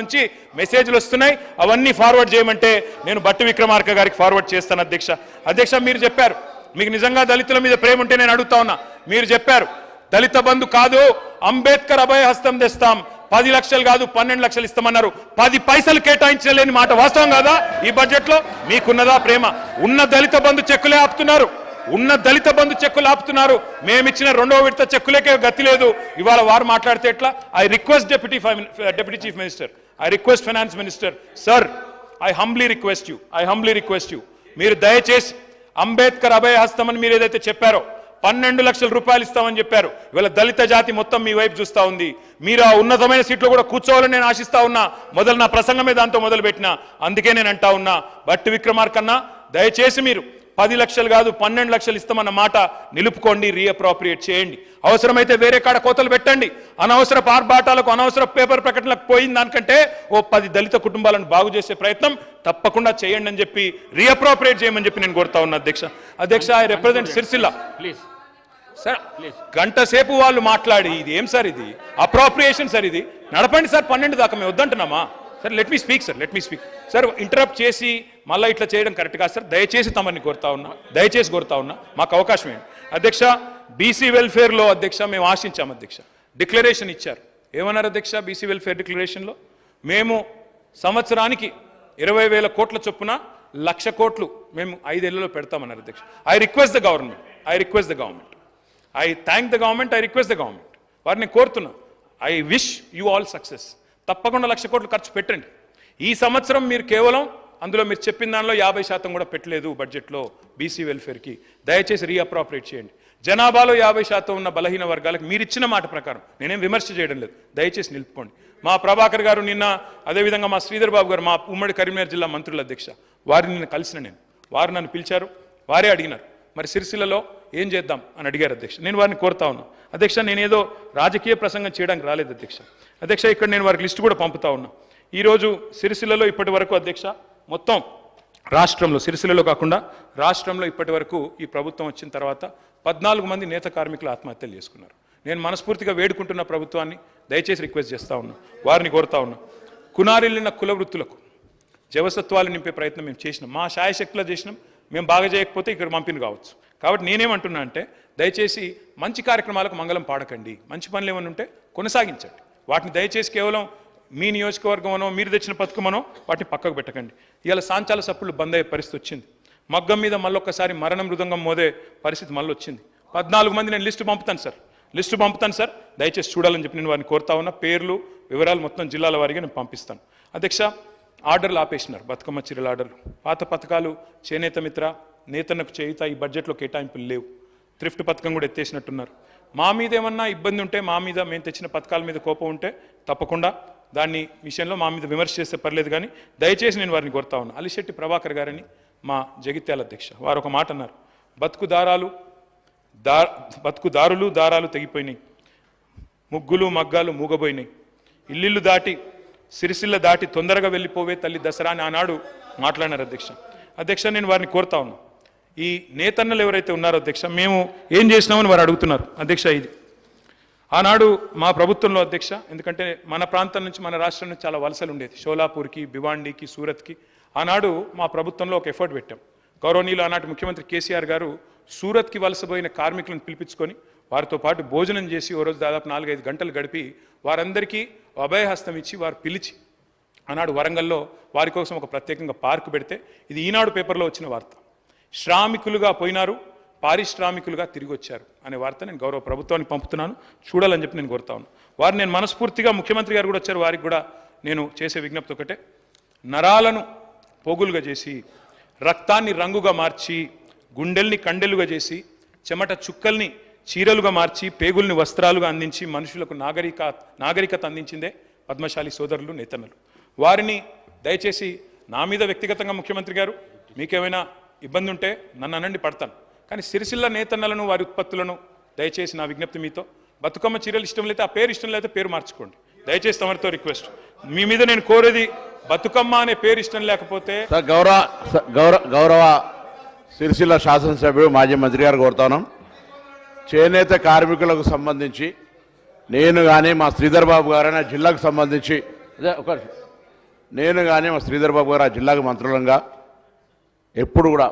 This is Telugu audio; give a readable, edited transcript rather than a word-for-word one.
నుంచి మెసేజ్లు వస్తున్నాయి. అవన్నీ ఫార్వర్డ్ చేయమంటే నేను బట్టి విక్రమార్క గారికి ఫార్వర్డ్ చేస్తాను. అధ్యక్ష మీరు చెప్పారు మీకు నిజంగా దళితుల మీద ప్రేమ ఉంటే నేను అడుగుతా ఉన్నా. మీరు చెప్పారు దళిత బంధు కాదు అంబేద్కర్ అభయ హస్తం తెస్తాం, 10 లక్షలు కాదు 12 లక్షలు ఇస్తామన్నారు. 10 పైసలు కేటాయించలేని మాట వాస్తవం కాదా? ఈ బడ్జెట్ లో మీకున్నదా ప్రేమ? ఉన్న దళిత బంధు చెక్కులే ఆపుతున్నారు, మేమిచ్చిన రెండో విడత చెక్కులకే గతి లేదు. ఇవాళ వారు మాట్లాడితే ఎట్లా? I request deputy chief minister, I request finance minister, sir I humbly request you మీరు దయచేసి అంబేద్కర్ అభయ హస్తం అని మీరు ఏదైతే చెప్పారో 12 లక్షల రూపాయలు ఇస్తామని చెప్పారు. ఇవాళ దళిత జాతి మొత్తం మీ వైపు చూస్తా ఉంది. మీరు ఆ ఉన్నతమైన సీట్లో కూడా కూర్చోవాలని నేను ఆశిస్తా ఉన్నా. నా ప్రసంగమే దాంతో మొదలు పెట్టినా. అందుకే నేను అంటా ఉన్నా, బట్టి విక్రమార్కన్నా దయచేసి మీరు 10 లక్షలు కాదు 12 లక్షలు ఇస్తామన్న మాట నిలుపుకోండి, రీఅప్రోప్రియేట్ చేయండి. అవసరమైతే వేరే కాడ కోతలు పెట్టండి. అనవసర పార్బాటాలకు, అనవసర పేపర్ ప్రకటనలకు పోయిన దానికంటే ఓ 10 దళిత కుటుంబాలను బాగు చేసే ప్రయత్నం తప్పకుండా చేయండి అని చెప్పి, రీఅప్రోప్రియేట్ చేయమని చెప్పి నేను కోరుతా ఉన్నా. అధ్యక్ష ఐ రిప్రజెంట్ సిరిసిల్ల. సార్ గంట సేపు వాళ్ళు మాట్లాడి ఇది ఏం సార్, ఇది అప్రోప్రియేషన్ సార్, ఇది నడపండి సార్ 12 దాకా మేము వద్దంటున్నామా? Sir let me speak sir interrupt చేసి మళ్ళీ ఇట్లా చేయడం కరెక్ట్ కాదు సార్. దయచేసి తమని కోరుతా ఉన్నా, మాకు అవకాశం ఏంటి? అధ్యక్ష బీసీ వెల్ఫేర్లో మేము ఆశించాం. డిక్లరేషన్ ఇచ్చారు. ఏమన్నారు అధ్యక్ష? బీసీ వెల్ఫేర్ డిక్లరేషన్లో మేము సంవత్సరానికి 20,000 కోట్ల చొప్పున 1,00,000 కోట్లు మేము 5 ఏళ్లలో పెడతామన్నారు అధ్యక్ష. I request the government, I thank the government, వారిని కోరుతున్నా, I wish you all success. తప్పకుండా 1,00,000 కోట్లు ఖర్చు పెట్టండి. ఈ సంవత్సరం మీరు కేవలం అందులో మీరు చెప్పిన దానిలో 50% కూడా పెట్టలేదు బడ్జెట్లో బీసీ వెల్ఫేర్కి. దయచేసి రీఅప్రోప్రియేట్ చేయండి. జనాభాలో 50% ఉన్న బలహీన వర్గాలకు మీరు ఇచ్చిన మాట ప్రకారం నేనేం విమర్శ చేయడం లేదు, దయచేసి నిలుపుకోండి. మా ప్రభాకర్ గారు నిన్న, అదేవిధంగా మా శ్రీధర్ బాబు గారు, మా ఉమ్మడి కరీంనగర్ జిల్లా మంత్రుల అధ్యక్ష, వారిని నిన్న కలిసిన నేను, వారు నన్ను పిలిచారు, వారే అడిగినారు మరి సిరిసిల్లలో ఏం చేద్దాం అని అడిగారు అధ్యక్ష. నేను వారిని కోరుతా ఉన్నా అధ్యక్ష, నేనేదో రాజకీయ ప్రసంగం చేయడానికి రాలేదు అధ్యక్ష. ఇక్కడ నేను వారికి లిస్టు కూడా పంపుతా ఉన్నా. ఈరోజు సిరిసిల్లలో ఇప్పటి వరకు అధ్యక్ష మొత్తం రాష్ట్రంలో, సిరిసిల్లలో కాకుండా రాష్ట్రంలో ఇప్పటి వరకు ఈ ప్రభుత్వం వచ్చిన తర్వాత 14 మంది నేత కార్మికులు ఆత్మహత్యలు చేసుకున్నారు. నేను మనస్ఫూర్తిగా వేడుకుంటున్న ప్రభుత్వాన్ని, దయచేసి రిక్వెస్ట్ చేస్తూ ఉన్నా, వారిని కోరుతా ఉన్నా, కునారిల్లిన కుల వృత్తులకు జవసత్వాలు నింపే ప్రయత్నం మేము చేసినాం, మా శాయశక్తిలో చేసినాం. మేము బాగా చేయకపోతే ఇక్కడ పంపిణీ కావచ్చు. కాబట్టి నేనేమంటున్నా అంటే, దయచేసి మంచి కార్యక్రమాలకు మంగళం పాడకండి, మంచి పనులు ఏమైనా ఉంటే కొనసాగించండి. వాటిని దయచేసి కేవలం మీ నియోజకవర్గమనో మీరు తెచ్చిన పథకమనో వాటిని పక్కకు పెట్టకండి. ఇవాళ సాంచాల సప్పులు బంద్ అయ్యే పరిస్థితి వచ్చింది. మగ్గం మీద మళ్ళొక్కసారి మరణ మృదంగం మోదే పరిస్థితి మళ్ళీ వచ్చింది. 14 మంది నేను లిస్టు పంపుతాను సార్, దయచేసి చూడాలని చెప్పి నేను వారిని కోరుతా ఉన్నా. పేర్లు, వివరాలు మొత్తం జిల్లాల వారిగా నేను పంపిస్తాను. అధ్యక్ష ఆర్డర్లు ఆపేసినారు, బతుకమ్మ చీరల ఆర్డర్లు. పాత పథకాలు చేనేత మిత్ర, నేతన్నకు చేయుత ఈ బడ్జెట్లో కేటాయింపులు లేవు. థ్రిఫ్ట్ పథకం కూడా ఎత్తేసినట్టున్నారు. మా మీద ఏమన్నా ఇబ్బంది ఉంటే, మా మీద మేము తెచ్చిన పథకాల మీద కోపం ఉంటే తప్పకుండా దాన్ని విషయంలో మా మీద విమర్శ చేస్తే పర్లేదు, కానీ దయచేసి నేను వారిని కోరుతా ఉన్నా. అలిశెట్టి ప్రభాకర్ గారని మా జగిత్యాల అధ్యక్ష, వారు ఒక మాట అన్నారు, బతుకుదారులు దారాలు తెగిపోయినాయి, ముగ్గులు మగ్గాలు మూగబోయినాయి, ఇల్లిళ్ళు దాటి సిరిసిల్ల దాటి తొందరగా వెళ్ళిపోవే తల్లి దసరా అని ఆనాడు మాట్లాడినారు అధ్యక్ష. నేను వారిని కోరుతా ఉన్నా, ఈ నేతన్నలు ఎవరైతే ఉన్నారో అధ్యక్ష, మేము ఏం చేసినామని వారు అడుగుతున్నారు అధ్యక్ష. ఇది ఆనాడు మా ప్రభుత్వంలో అధ్యక్ష, ఎందుకంటే మన ప్రాంతం నుంచి, మన రాష్ట్రం నుంచి చాలా వలసలు ఉండేది, షోలాపూర్కి, భివాండికి, సూరత్కి. ఆనాడు మా ప్రభుత్వంలో ఒక ఎఫర్ట్ పెట్టాం. గౌరవనీయులు ఆనాటి ముఖ్యమంత్రి కేసీఆర్ గారు సూరత్కి వలసపోయిన కార్మికులను పిలిపించుకొని వారితో పాటు భోజనం చేసి ఓ రోజు దాదాపు 4-5 గంటలు గడిపి వారందరికీ అభయహస్తం ఇచ్చి వారు పిలిచి ఆనాడు వరంగల్లో వారి కోసం ఒక ప్రత్యేకంగా పార్కు పెడితే, ఇది ఈనాడు పేపర్లో వచ్చిన వార్త. శ్రామికులుగా పోయినారు, పారిశ్రామికులుగా తిరిగి వచ్చారు అనే వార్త నేను గౌరవ ప్రభుత్వానికి పంపుతున్నాను, చూడాలని చెప్పి నేను కోరుతా ఉన్నాను. వారు నేను మనస్ఫూర్తిగా, ముఖ్యమంత్రి గారు కూడా వచ్చారు, వారికి కూడా నేను చేసే విజ్ఞప్తి ఒకటే, నరాలను పోగులుగా చేసి, రక్తాన్ని రంగుగా మార్చి, గుండెల్ని కండెలుగా చేసి, చెమట చుక్కల్ని చీరలుగా మార్చి, పేగుల్ని వస్త్రాలుగా అందించి మనుషులకు నాగరికత అందించిందే పద్మశాలి సోదరులు, నేతన్నలు. వారిని దయచేసి, నా మీద వ్యక్తిగతంగా ముఖ్యమంత్రి గారు మీకేమైనా ఇబ్బంది ఉంటే నన్ను అనండి, పడతాను. కానీ సిరిసిల్ల నేతన్నలను, వారి ఉత్పత్తులను దయచేసి నా విజ్ఞప్తి మీతో, బతుకమ్మ చీరలు ఇష్టం లేతే ఆ పేరు ఇష్టం లేకపోతే పేరు మార్చుకోండి, దయచేసి తమరితో రిక్వెస్ట్. మీ మీద నేను కోరేది, బతుకమ్మ అనే పేరు ఇష్టం లేకపోతే. గౌరవ సిరిసిల్ల శాసనసభ్యుడు మాజీ మంత్రి గారు కోరుతాను, చేనేత కార్మికులకు సంబంధించి నేను కానీ మా శ్రీధర్ బాబు గారైనా జిల్లాకు సంబంధించి నేను కానీ మా శ్రీధర్ బాబు గారు ఆ జిల్లాకు మంత్రులంగా ఎప్పుడు కూడా